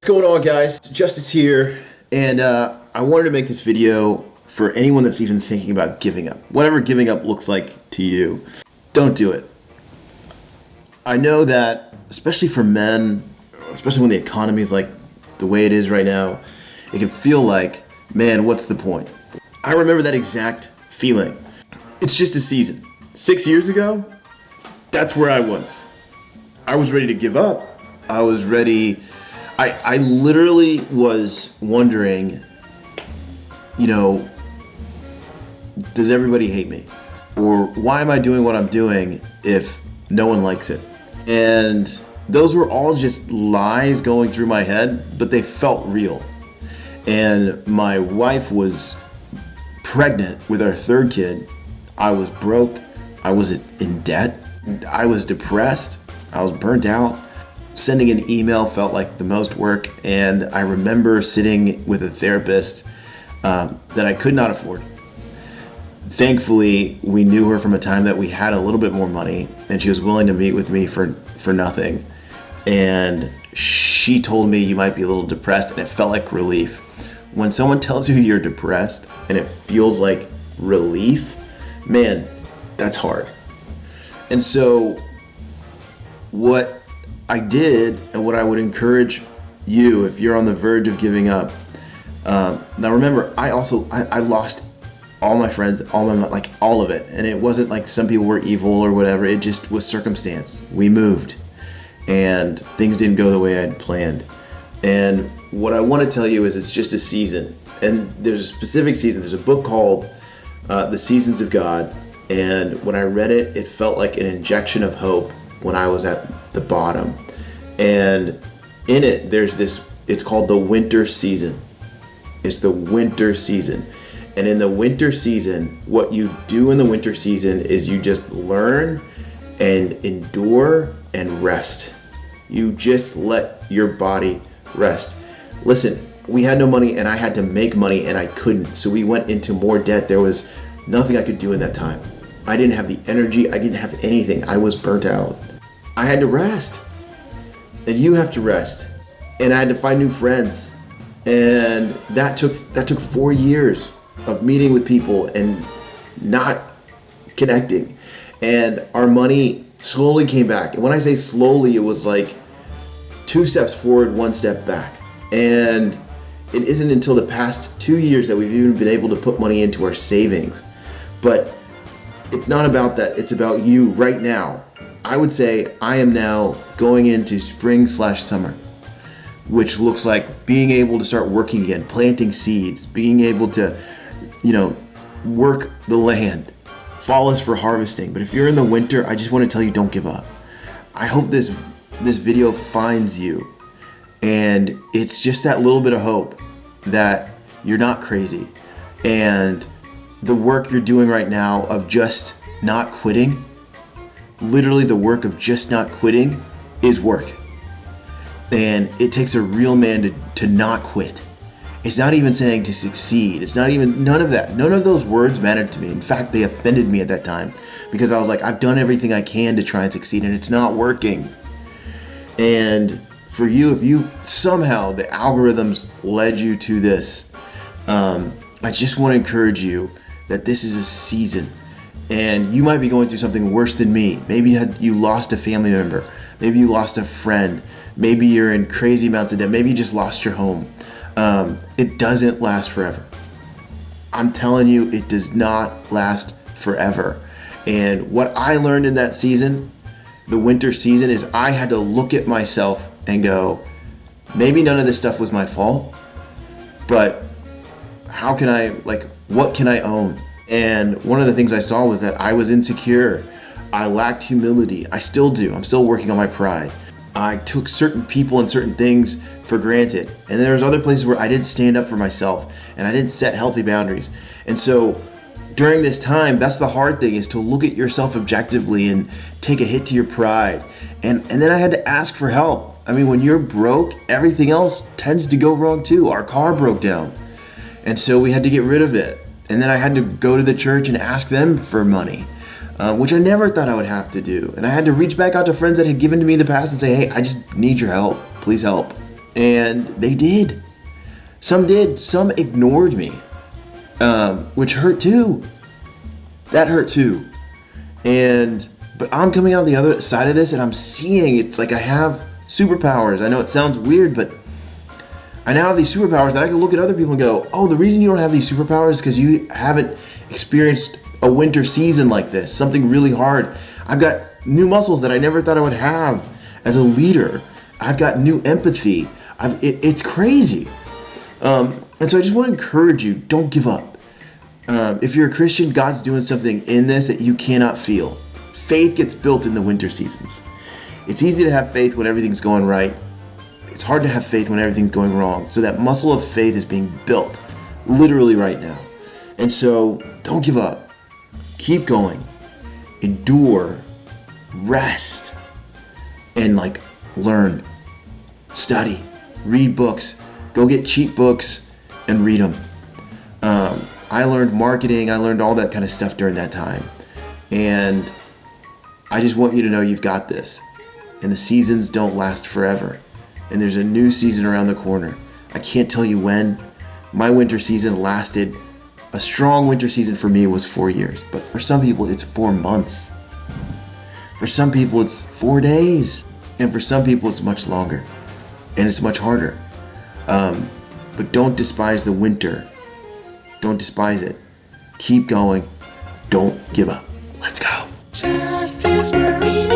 What's going on, guys? Justice here, and I wanted to make this video for anyone that's even thinking about giving up. Whatever giving up looks like to you, don't do it. I know that, especially for men, especially when the economy is like the way it is right now, it can feel like, man, what's the point? I remember that exact feeling. It's just a season. 6 years ago, that's where I was. I was ready to give up. I was ready. I literally was wondering, does everybody hate me? Or why am I doing what I'm doing if no one likes it? And those were all just lies going through my head, but they felt real. And my wife was pregnant with our third kid. I was broke. I was in debt. I was depressed. I was burnt out. Sending an email felt like the most work, and I remember sitting with a therapist that I could not afford. Thankfully, we knew her from a time that we had a little bit more money, and she was willing to meet with me for nothing. And she told me, you might be a little depressed, and it felt like relief. When someone tells you you're depressed and it feels like relief, man, that's hard. And so what I did, and what I would encourage you if you're on the verge of giving up. Now remember, I lost all my friends, all of it. And it wasn't like some people were evil or whatever. It just was circumstance. We moved and things didn't go the way I'd planned. And what I want to tell you is it's just a season. And there's a specific season. There's a book called The Seasons of God. And when I read it, it felt like an injection of hope when I was at the bottom. And in it, there's this, it's called the winter season. It's the winter season. And in the winter season, what you do in the winter season is you just learn and endure and rest. You just let your body rest. Listen, we had no money and I had to make money and I couldn't. So we went into more debt. There was nothing I could do in that time. I didn't have the energy. I didn't have anything. I was burnt out. I had to rest, and you have to rest, and I had to find new friends, and that took 4 years of meeting with people and not connecting, and our money slowly came back. And when I say slowly, it was like 2 steps forward, 1 step back, and it isn't until the past 2 years that we've even been able to put money into our savings. But it's not about that. It's about you right now. I would say I am now going into spring/summer, which looks like being able to start working again, planting seeds, being able to, work the land. Fall is for harvesting. But if you're in the winter, I just want to tell you, don't give up. I hope this video finds you. And it's just that little bit of hope that you're not crazy. And the work you're doing right now of just not quitting, literally the work of just not quitting is work. And it takes a real man to not quit. It's not even saying to succeed. It's not even, none of that. None of those words mattered to me. In fact, they offended me at that time because I was like, I've done everything I can to try and succeed and it's not working. And for you, if you somehow, the algorithms led you to this, I just want to encourage you that this is a season. And you might be going through something worse than me. Maybe you lost a family member. Maybe you lost a friend. Maybe you're in crazy amounts of debt. Maybe you just lost your home. It doesn't last forever. I'm telling you, it does not last forever. And what I learned in that season, the winter season, is I had to look at myself and go, maybe none of this stuff was my fault, but how can what can I own? And one of the things I saw was that I was insecure. I lacked humility. I still do. I'm still working on my pride. I took certain people and certain things for granted. And there was other places where I didn't stand up for myself and I didn't set healthy boundaries. And so during this time, that's the hard thing, is to look at yourself objectively and take a hit to your pride. And then I had to ask for help. I mean, when you're broke, everything else tends to go wrong too. Our car broke down. And so we had to get rid of it. And then I had to go to the church and ask them for money. which I never thought I would have to do. And I had to reach back out to friends that had given to me in the past and say, hey, I just need your help. Please help. And they did. Some did. Some ignored me, which hurt too. That hurt too. But I'm coming out the other side of this, and I'm seeing it's like I have superpowers. I know it sounds weird, but I now have these superpowers that I can look at other people and go, oh, the reason you don't have these superpowers is because you haven't experienced a winter season like this, something really hard. I've got new muscles that I never thought I would have as a leader. I've got new empathy. It's crazy. And so I just want to encourage you, don't give up. If you're a Christian, God's doing something in this that you cannot feel. Faith gets built in the winter seasons. It's easy to have faith when everything's going right. It's hard to have faith when everything's going wrong. So that muscle of faith is being built literally right now. And so don't give up. Keep going. Endure. Rest. And learn. Study. Read books. Go get cheap books and read them. I learned marketing. I learned all that kind of stuff during that time. And I just want you to know you've got this. And the seasons don't last forever. And there's a new season around the corner. I can't tell you when. My winter season lasted, a strong winter season for me was 4 years. But for some people, it's 4 months. For some people, it's 4 days. And for some people, it's much longer. And it's much harder. But don't despise the winter. Don't despise it. Keep going. Don't give up. Let's go. Justice Marine.